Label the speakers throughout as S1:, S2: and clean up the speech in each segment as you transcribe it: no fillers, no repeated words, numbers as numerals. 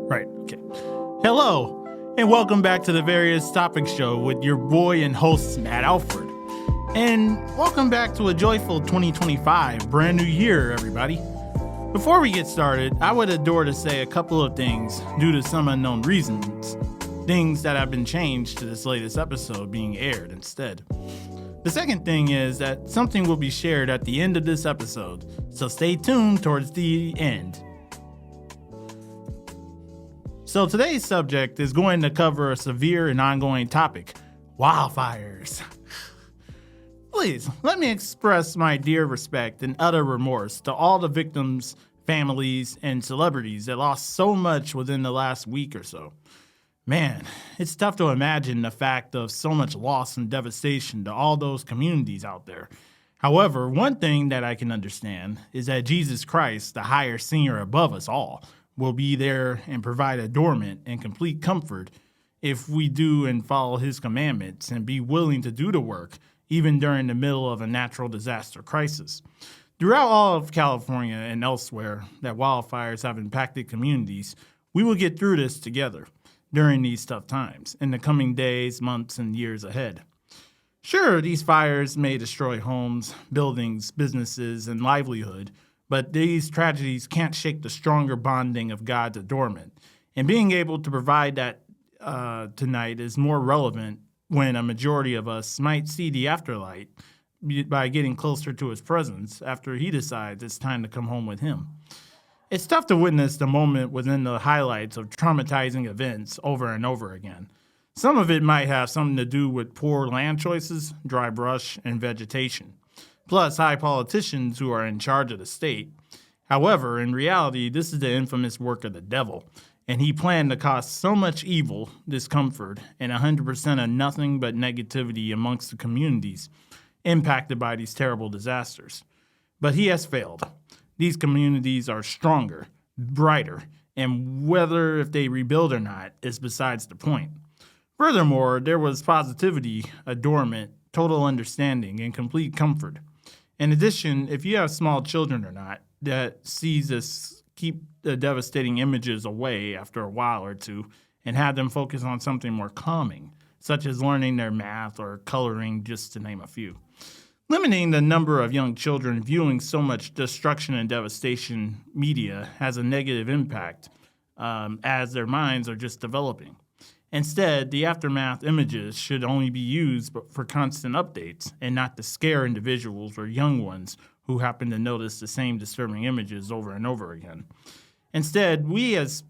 S1: Right, okay. Hello, and welcome back to the Various Topics Show with your boy and host, MattAlford. And welcome back to a joyful 2025, brand new year, everybody. Before we get started, I would adore to say a couple of things due to some unknown reasons, things that have been changed to this latest episode being aired instead. The second thing is that something will be shared at the end of this episode, so stay tuned towards the end. So today's subject is going to cover a severe and ongoing topic, wildfires. Please, let me express my dear respect and utter remorse to all the victims, families, and celebrities that lost so much within the last week or so. Man, it's tough to imagine the fact of so much loss and devastation to all those communities out there. However, one thing that I can understand is that Jesus Christ, the higher singer above us all, will be there and provide adornment and complete comfort if we do and follow his commandments and be willing to do the work, even during the middle of a natural disaster crisis. Throughout all of California and elsewhere that wildfires have impacted communities, we will get through this together during these tough times in the coming days, months, and years ahead. Sure, these fires may destroy homes, buildings, businesses, and livelihood, but these tragedies can't shake the stronger bonding of God's adornment. And being able to provide that tonight is more relevant when a majority of us might see the afterlight by getting closer to his presence after he decides it's time to come home with him. It's tough to witness the moment within the highlights of traumatizing events over and over again. Some of it might have something to do with poor land choices, dry brush, and vegetation, plus high politicians who are in charge of the state. However, in reality, this is the infamous work of the devil, and he planned to cause so much evil, discomfort, and 100% of nothing but negativity amongst the communities impacted by these terrible disasters. But he has failed. These communities are stronger, brighter, and whether if they rebuild or not is besides the point. Furthermore, there was positivity, adornment, total understanding, and complete comfort. In addition, if you have small children or not, that sees us keep the devastating images away after a while or two and have them focus on something more calming, such as learning their math or coloring, just to name a few. Limiting the number of young children viewing so much destruction and devastation media has a negative impact as their minds are just developing. Instead, the aftermath images should only be used for constant updates and not to scare individuals or young ones who happen to notice the same disturbing images over and over again. Instead, we as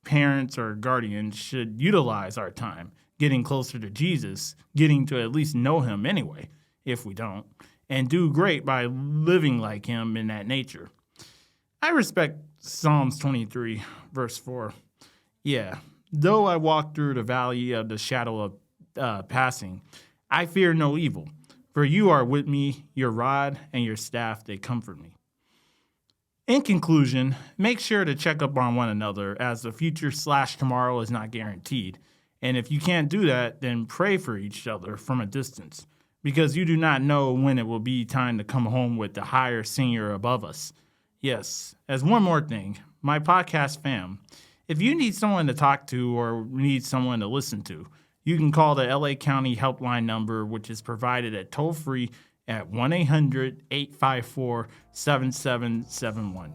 S1: parents or guardians should utilize our time getting closer to Jesus, getting to at least know him anyway, if we don't, and do great by living like him in that nature. I respect Psalms 23, verse 4. Yeah. Though I walk through the valley of the shadow of passing, I fear no evil, for you are with me, your rod and your staff, they comfort me. In conclusion, make sure to check up on one another as the future/tomorrow is not guaranteed. And if you can't do that, then pray for each other from a distance, because you do not know when it will be time to come home with the higher singer above us. Yes, as one more thing, my podcast fam, if you need someone to talk to or need someone to listen to, you can call the LA County helpline number, which is provided at toll-free at 1-800-854-7771.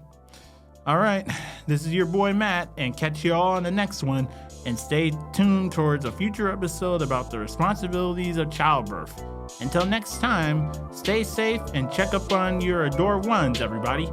S1: All right, this is your boy Matt, and catch you all on the next one, and stay tuned towards a future episode about the responsibilities of childbirth. Until next time, stay safe and check up on your adored ones, everybody.